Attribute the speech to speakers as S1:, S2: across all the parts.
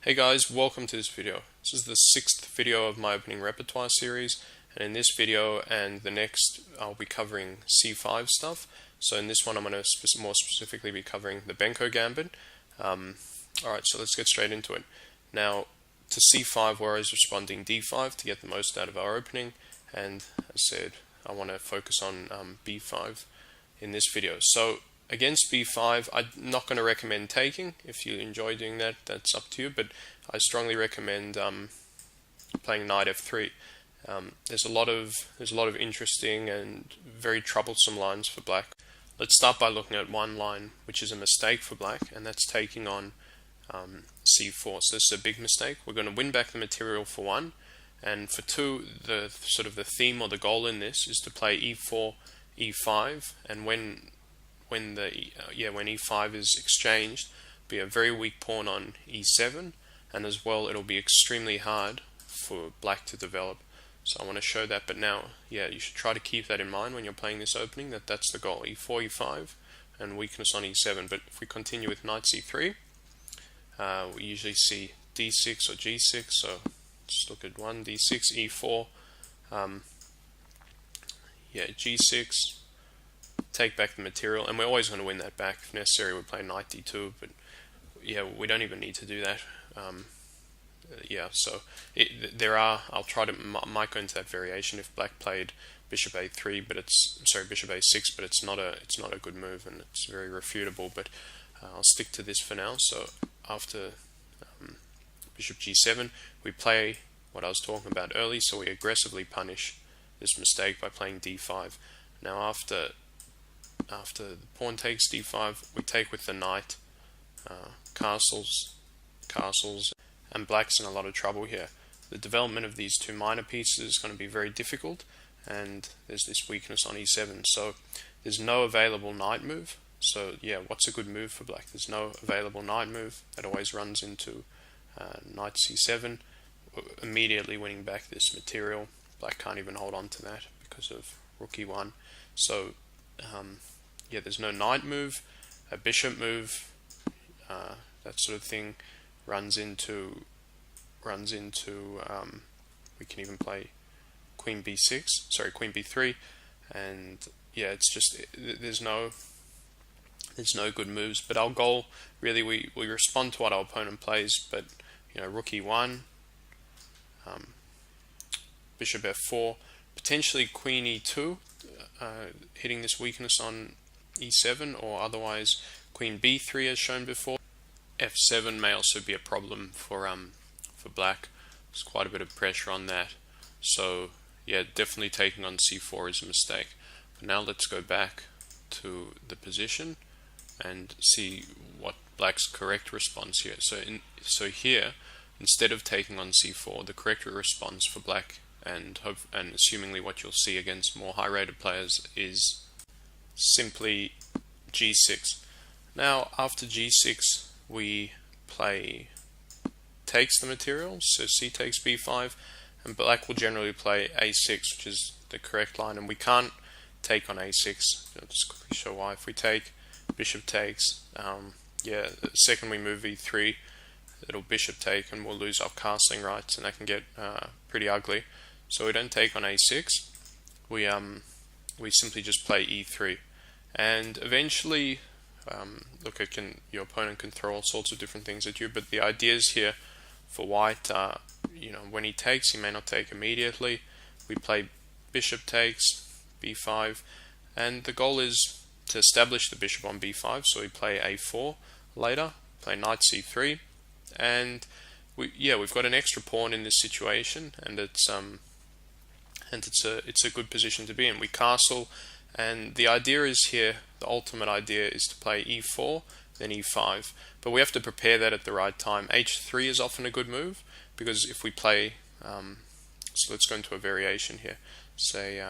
S1: Hey guys, welcome to this video. This is the 6th video of my opening repertoire series, and in this video and the next I'll be covering C5 stuff. So in this one I'm going to more specifically be covering the Benko Gambit. Alright, so let's get straight into it. Now to C5 we're always responding D5 to get the most out of our opening, and as said I want to focus on B5 in this video. So against b5, I'm not going to recommend taking. If you enjoy doing that, that's up to you, but I strongly recommend playing knight f3. There's a lot of interesting and very troublesome lines for black. Let's start by looking at one line which is a mistake for black, and that's taking on c4. So this is a big mistake. We're going to win back the material for one, and for two, the theme or the goal in this is to play e4, e5, and when e5 is exchanged, be a very weak pawn on e7, and as well it'll be extremely hard for black to develop. So I want to show that, but now you should try to keep that in mind when you're playing this opening, that's the goal, e4, e5, and weakness on e7. But if we continue with knight c3, we usually see d6 or g6, so just look at 1, d6, e4, g6, take back the material, and we're always going to win that back. If necessary, we play knight d2, but we don't even need to do that. So I'll try to might go into that variation if black played bishop a3, bishop a6, but it's not a good move, and it's very refutable. But I'll stick to this for now. So after bishop g7, we play what I was talking about early. So we aggressively punish this mistake by playing d5. Now after the pawn takes d5, we take with the knight, castles, and black's in a lot of trouble here. The development of these two minor pieces is going to be very difficult, and there's this weakness on e7. So there's no available knight move. So what's a good move for black? There's no available knight move. That always runs into knight c7, immediately winning back this material. Black can't even hold on to that because of rook e1. So there's no knight move. A bishop move, that sort of thing, runs into we can even play queen b3, and it's just there's no good moves. But our goal really, we respond to what our opponent plays, but rook e1, bishop f4, potentially queen e2, hitting this weakness on e7, or otherwise queen b3 as shown before. f7 may also be a problem for black. There's quite a bit of pressure on that. So definitely taking on c4 is a mistake. But now let's go back to the position and see what black's correct response here. So here, instead of taking on c4, the correct response for black, and assumingly what you'll see against more high-rated players, is simply g6. Now after g6 we play takes the material, so c takes b5, and black will generally play a6, which is the correct line, and we can't take on a6. I'll just quickly show why. If we take, bishop takes, the second we move e3, it'll bishop take and we'll lose our castling rights, and that can get pretty ugly. So we don't take on a6, we simply just play e3, and eventually your opponent can throw all sorts of different things at you, but the ideas here for white are, when he takes, he may not take immediately. We play bishop takes, b5, and the goal is to establish the bishop on b5, so we play a4 later, play knight c3, and we've got an extra pawn in this situation, and it's a good position to be in. We castle, and the idea is here, the ultimate idea is to play e4, then e5, but we have to prepare that at the right time. h3 is often a good move, because if we play, so let's go into a variation here, say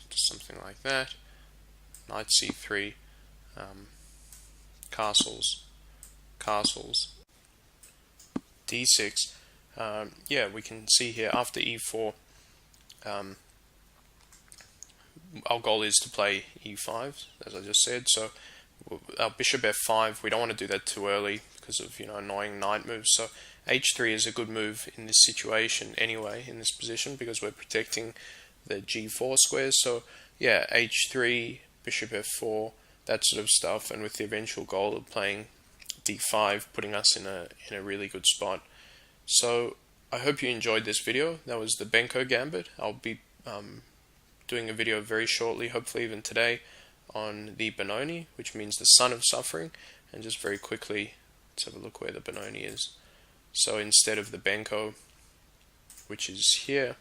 S1: just something like that, knight c3, castles, d6, we can see here after e4, our goal is to play e5, as I just said. So our bishop f5, we don't want to do that too early, because of, you know, annoying knight moves. So h3 is a good move in this situation anyway, in this position, because we're protecting the g4 squares. So yeah, h3, bishop f4, that sort of stuff, and with the eventual goal of playing d5, putting us in a really good spot. So I hope you enjoyed this video. That was the Benko Gambit. I'll be doing a video very shortly, hopefully even today, on the Benoni, which means the son of suffering. And just very quickly, let's have a look where the Benoni is. So instead of the Benko, which is here,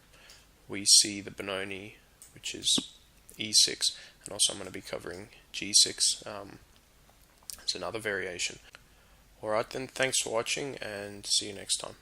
S1: we see the Benoni, which is e6. And also I'm going to be covering g6 as another variation. Alright then, thanks for watching, and see you next time.